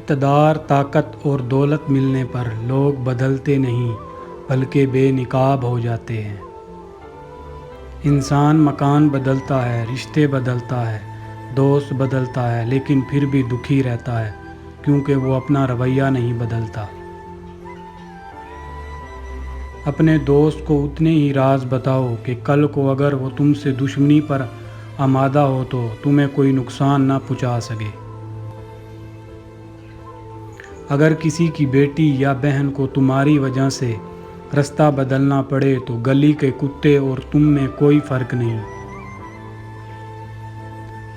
اقتدار، طاقت اور دولت ملنے پر لوگ بدلتے نہیں بلکہ بے نقاب ہو جاتے ہیں۔ انسان مکان بدلتا ہے، رشتے بدلتا ہے، دوست بدلتا ہے، لیکن پھر بھی دکھی رہتا ہے کیونکہ وہ اپنا رویہ نہیں بدلتا۔ اپنے دوست کو اتنے ہی راز بتاؤ کہ کل کو اگر وہ تم سے دشمنی پر آمادہ ہو تو تمہیں کوئی نقصان نہ پہنچا سکے۔ اگر کسی کی بیٹی یا بہن کو تمہاری وجہ سے رستہ بدلنا پڑے تو گلی کے کتے اور تم میں کوئی فرق نہیں۔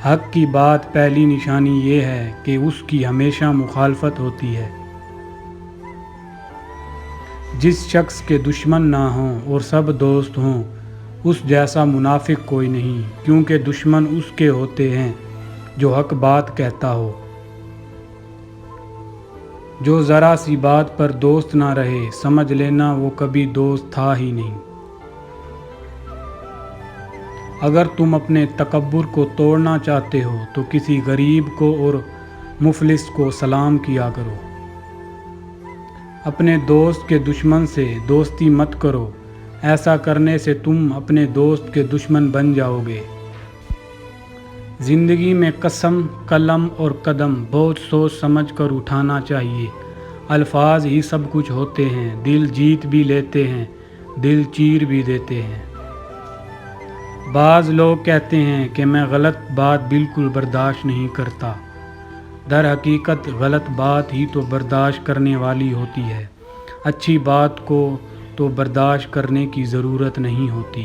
حق کی بات پہلی نشانی یہ ہے کہ اس کی ہمیشہ مخالفت ہوتی ہے۔ جس شخص کے دشمن نہ ہوں اور سب دوست ہوں، اس جیسا منافق کوئی نہیں، کیونکہ دشمن اس کے ہوتے ہیں جو حق بات کہتا ہو۔ جو ذرا سی بات پر دوست نہ رہے، سمجھ لینا وہ کبھی دوست تھا ہی نہیں۔ اگر تم اپنے تکبر کو توڑنا چاہتے ہو تو کسی غریب کو اور مفلس کو سلام کیا کرو۔ اپنے دوست کے دشمن سے دوستی مت کرو، ایسا کرنے سے تم اپنے دوست کے دشمن بن جاؤ گے۔ زندگی میں قسم، قلم اور قدم بہت سوچ سمجھ کر اٹھانا چاہیے۔ الفاظ ہی سب کچھ ہوتے ہیں، دل جیت بھی لیتے ہیں، دل چیر بھی دیتے ہیں۔ بعض لوگ کہتے ہیں کہ میں غلط بات بالکل برداشت نہیں کرتا، در حقیقت غلط بات ہی تو برداشت کرنے والی ہوتی ہے، اچھی بات کو تو برداشت کرنے کی ضرورت نہیں ہوتی۔